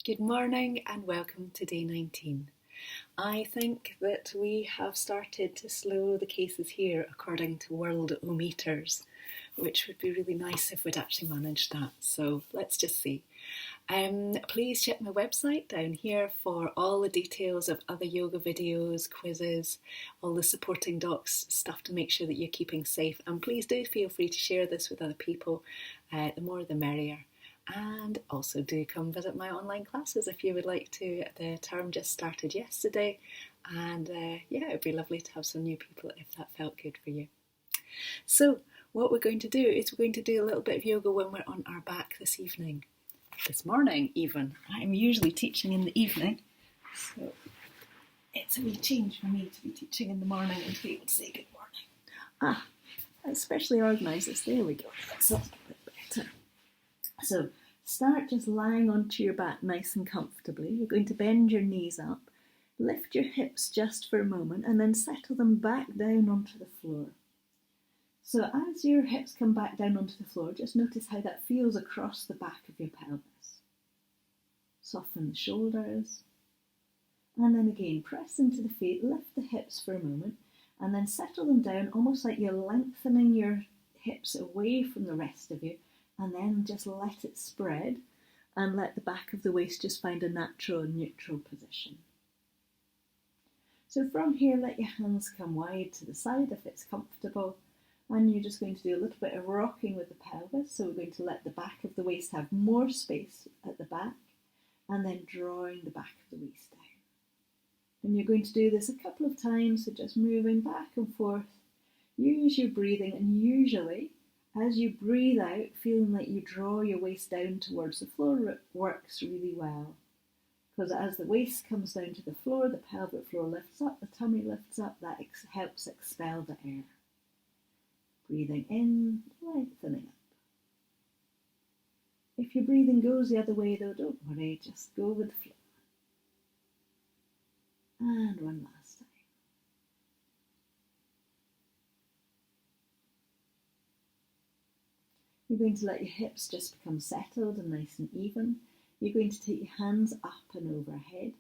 Good morning and welcome to day 19. I think that we have started to slow the cases here according to world-o-meters, which would be really nice if we'd actually managed that. So let's just see. Please check my website down here for all the details of other yoga videos, quizzes, all the supporting docs, stuff to make sure that you're keeping safe. And please do feel free to share this with other people. The more the merrier. And also do come visit my online classes if you would like to. The term just started yesterday, and yeah, it'd be lovely to have some new people if that felt good for you. So what we're going to do is we're going to do a little bit of yoga when we're on our back this morning even. I'm usually teaching in the evening, so it's a wee change for me to be teaching in the morning and to be able to say good morning. Especially organise this. There we go. That's a little bit better. So start just lying onto your back nice and comfortably. You're going to bend your knees up, lift your hips just for a moment, and then settle them back down onto the floor. So as your hips come back down onto the floor, just notice how that feels across the back of your pelvis. Soften the shoulders. And then again, press into the feet, lift the hips for a moment, and then settle them down almost like you're lengthening your hips away from the rest of you. And then just let it spread and let the back of the waist just find a natural and neutral position. So from here, let your hands come wide to the side if it's comfortable. And you're just going to do a little bit of rocking with the pelvis. So we're going to let the back of the waist have more space at the back and then drawing the back of the waist down. And you're going to do this a couple of times, so just moving back and forth. Use your breathing, and usually as you breathe out, feeling like you draw your waist down towards the floor works really well. Because as the waist comes down to the floor, the pelvic floor lifts up, the tummy lifts up, that helps expel the air. Breathing in, lengthening up. If your breathing goes the other way though, don't worry, just go with the flow. And one last time. You're going to let your hips just become settled and nice and even. You're going to take your hands up and overhead,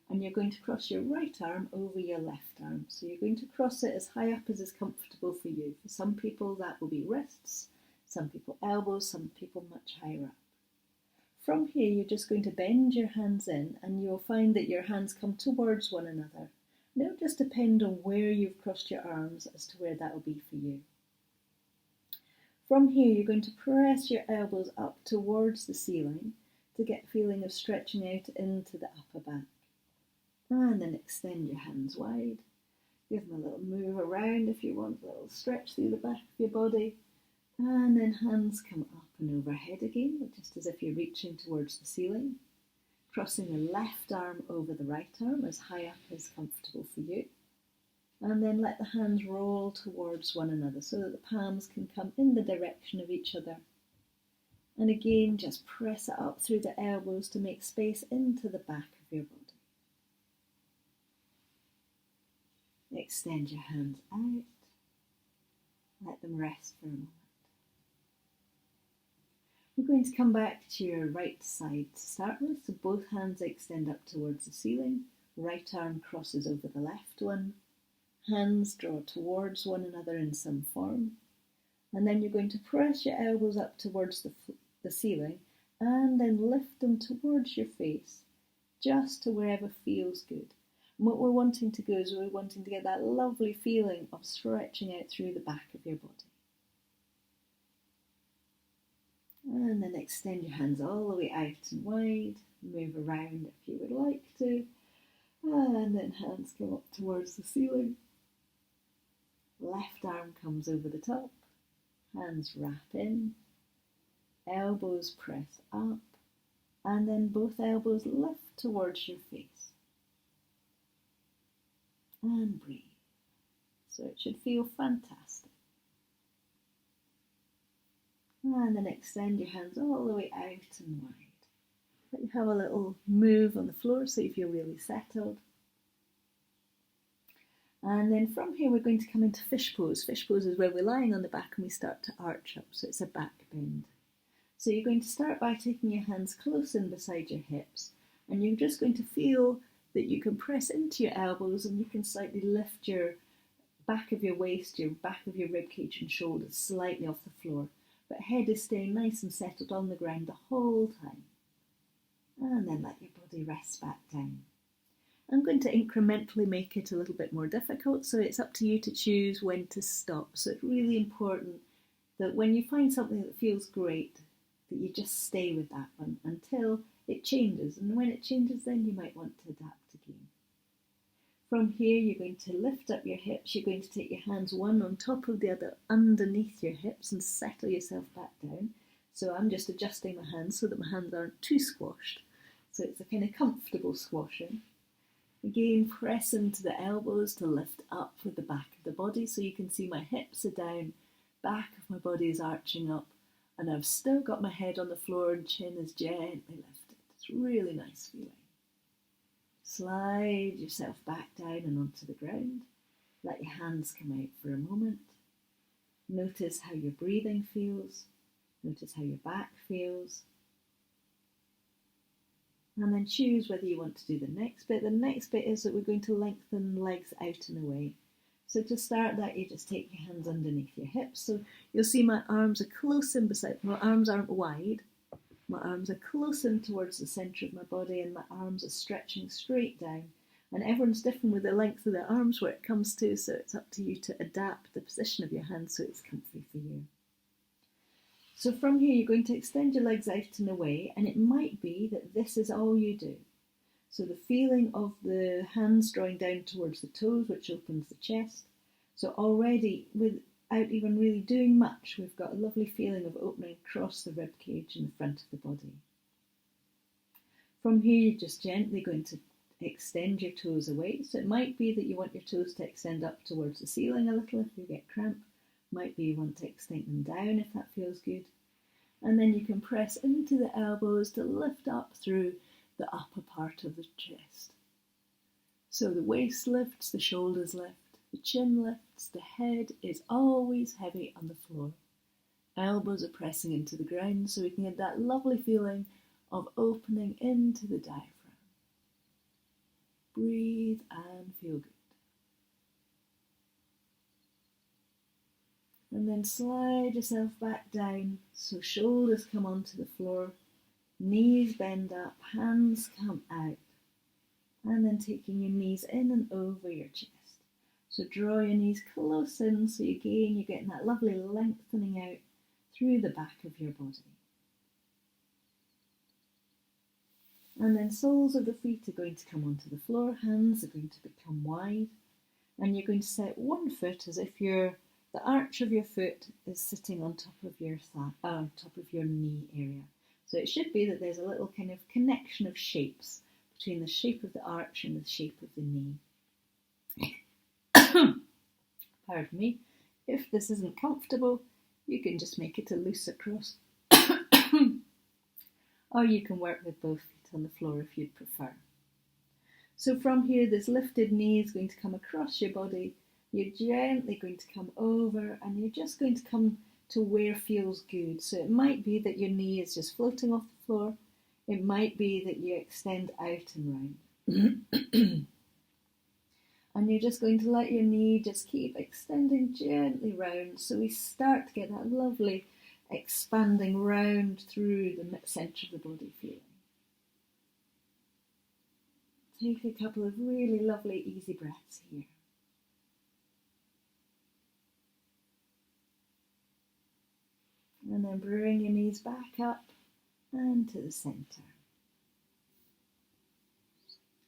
and you're going to cross your right arm over your left arm. So you're going to cross it as high up as is comfortable for you. For some people that will be wrists, some people elbows, some people much higher up. From here you're just going to bend your hands in, and you'll find that your hands come towards one another. And it'll just depend on where you've crossed your arms as to where that will be for you. From here, you're going to press your elbows up towards the ceiling to get a feeling of stretching out into the upper back. And then extend your hands wide. Give them a little move around if you want, a little stretch through the back of your body. And then hands come up and overhead again, just as if you're reaching towards the ceiling. Crossing the left arm over the right arm as high up as comfortable for you. And then let the hands roll towards one another so that the palms can come in the direction of each other. And again, just press it up through the elbows to make space into the back of your body. Extend your hands out. Let them rest for a moment. We're going to come back to your right side to start with. So both hands extend up towards the ceiling. Right arm crosses over the left one. Hands draw towards one another in some form, and then you're going to press your elbows up towards the ceiling and then lift them towards your face, just to wherever feels good. And what we're wanting to go is we're wanting to get that lovely feeling of stretching out through the back of your body. And then extend your hands all the way out and wide, move around if you would like to, and then hands come up towards the ceiling. Left arm comes over the top, hands wrap in, elbows press up, and then both elbows lift towards your face. And breathe. So it should feel fantastic. And then extend your hands all the way out and wide. Let you have a little move on the floor so you feel really settled. And then from here we're going to come into fish pose. Fish pose is where we're lying on the back and we start to arch up, so it's a back bend. So you're going to start by taking your hands close in beside your hips, And you're just going to feel that you can press into your elbows and you can slightly lift your back of your waist, your back of your ribcage and shoulders slightly off the floor. But head is staying nice and settled on the ground the whole time. And then let your body rest back down. I'm going to incrementally make it a little bit more difficult, so it's up to you to choose when to stop. So it's really important that when you find something that feels great, that you just stay with that one until it changes. And when it changes, then you might want to adapt again. From here, you're going to lift up your hips. You're going to take your hands one on top of the other underneath your hips and settle yourself back down. So I'm just adjusting my hands so that my hands aren't too squashed. So it's a kind of comfortable squashing. Again, press into the elbows to lift up with the back of the body, so you can see my hips are down, back of my body is arching up, and I've still got my head on the floor and chin is gently lifted. It's really nice feeling. Slide yourself back down and onto the ground. Let your hands come out for a moment. Notice how your breathing feels. Notice how your back feels. And then choose whether you want to do the next bit. The next bit is that we're going to lengthen legs out and away. So to start that, you just take your hands underneath your hips. So you'll see my arms are close in beside, my arms aren't wide. My arms are close in towards the centre of my body, and my arms are stretching straight down. And everyone's different with the length of their arms where it comes to, so it's up to you to adapt the position of your hands so it's comfy for you. So from here, you're going to extend your legs out and away, and it might be that this is all you do. So the feeling of the hands drawing down towards the toes, which opens the chest. So already, without even really doing much, we've got a lovely feeling of opening across the rib cage in the front of the body. From here, you're just gently going to extend your toes away. So it might be that you want your toes to extend up towards the ceiling a little if you get cramp. Might be you want to extend them down if that feels good. And then you can press into the elbows to lift up through the upper part of the chest. So the waist lifts, the shoulders lift, the chin lifts, the head is always heavy on the floor. Elbows are pressing into the ground so we can get that lovely feeling of opening into the diaphragm. Breathe and feel good. And then slide yourself back down so shoulders come onto the floor, knees bend up, hands come out. And then taking your knees in and over your chest. So draw your knees close in so again you're getting that lovely lengthening out through the back of your body. And then soles of the feet are going to come onto the floor, hands are going to become wide, and you're going to set one foot as if the arch of your foot is sitting on top of your top of your knee area. So it should be that there's a little kind of connection of shapes between the shape of the arch and the shape of the knee. Pardon me. If this isn't comfortable, you can just make it a looser cross. Or you can work with both feet on the floor if you'd prefer. So from here, this lifted knee is going to come across your body. You're gently going to come over and you're just going to come to where feels good. So it might be that your knee is just floating off the floor. It might be that you extend out and round. And you're just going to let your knee just keep extending gently round. So we start to get that lovely expanding round through the centre of the body feeling. Take a couple of really lovely easy breaths here. And then bring your knees back up and to the centre.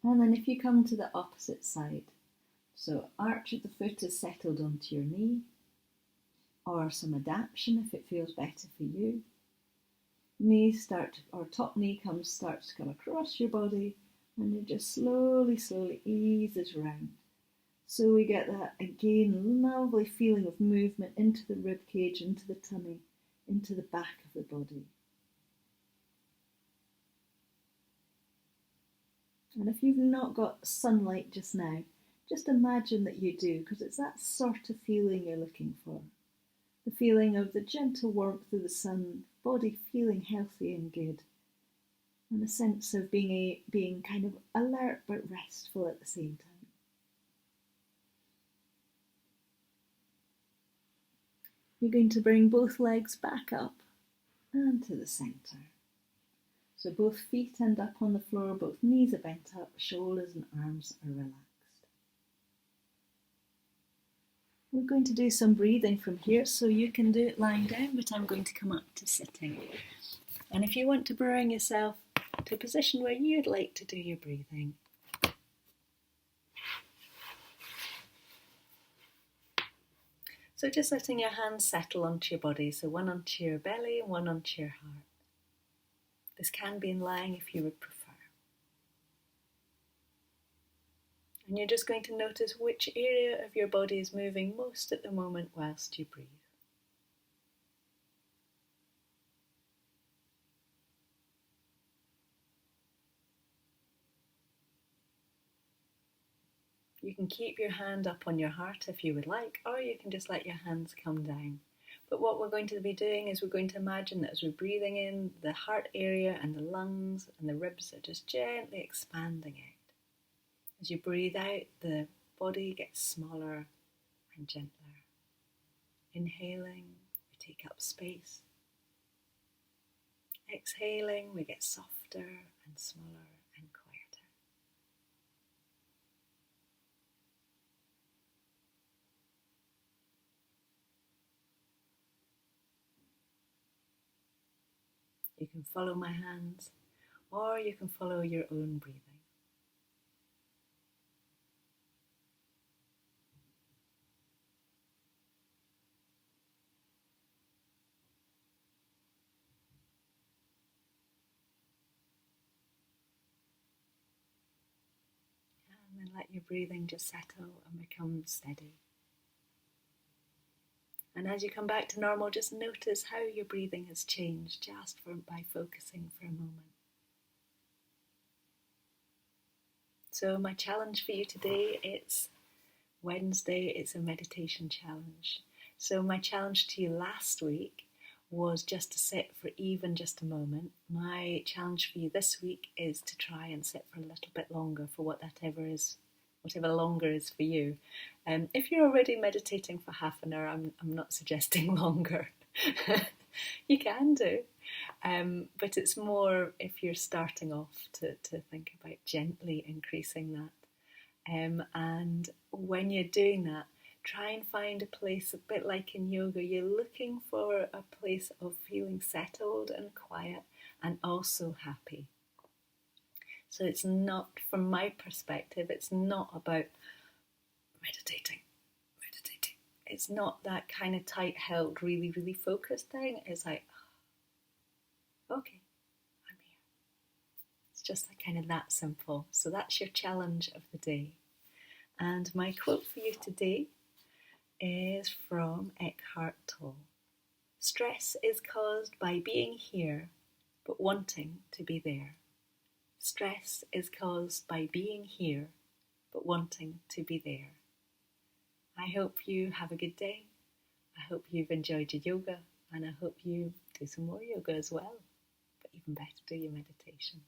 And then if you come to the opposite side, so arch of the foot is settled onto your knee, or some adaptation if it feels better for you. Top knee starts to come across your body, and it just slowly eases round. So we get that again lovely feeling of movement into the rib cage, into the tummy, into the back of the body. And if you've not got sunlight just now, just imagine that you do, because it's that sort of feeling you're looking for. The feeling of the gentle warmth of the sun, body feeling healthy and good. and a sense of being kind of alert but restful at the same time. You're going to bring both legs back up and to the centre. So both feet end up on the floor, both knees are bent up, shoulders and arms are relaxed. We're going to do some breathing from here, so you can do it lying down, but I'm going to come up to sitting. And if you want to bring yourself to a position where you'd like to do your breathing, so just letting your hands settle onto your body, so one onto your belly and one onto your heart. This can be in lying if you would prefer. And you're just going to notice which area of your body is moving most at the moment whilst you breathe. You can keep your hand up on your heart if you would like, or you can just let your hands come down. But what we're going to be doing is we're going to imagine that as we're breathing in, the heart area and the lungs and the ribs are just gently expanding out. As you breathe out, the body gets smaller and gentler. Inhaling, we take up space. Exhaling, we get softer and smaller and quieter. You can follow my hands, or you can follow your own breathing. And then let your breathing just settle and become steady. And as you come back to normal, just notice how your breathing has changed just by focusing for a moment. So my challenge for you today, it's Wednesday, it's a meditation challenge. So my challenge to you last week was just to sit for even just a moment. My challenge for you this week is to try and sit for a little bit longer, for whatever longer is for you. If you're already meditating for half an hour, I'm not suggesting longer. You can do, but it's more if you're starting off to think about gently increasing that. And when you're doing that, try and find a place, a bit like in yoga, you're looking for a place of feeling settled and quiet and also happy. So it's not, from my perspective, it's not about meditating. It's not that kind of tight-held, really, really focused thing. It's like, okay, I'm here. It's just like kind of that simple. So that's your challenge of the day. And my quote for you today is from Eckhart Tolle. Stress is caused by being here, but wanting to be there. Stress is caused by being here, but wanting to be there. I hope you have a good day. I hope you've enjoyed your yoga, and I hope you do some more yoga as well. But even better, do your meditation.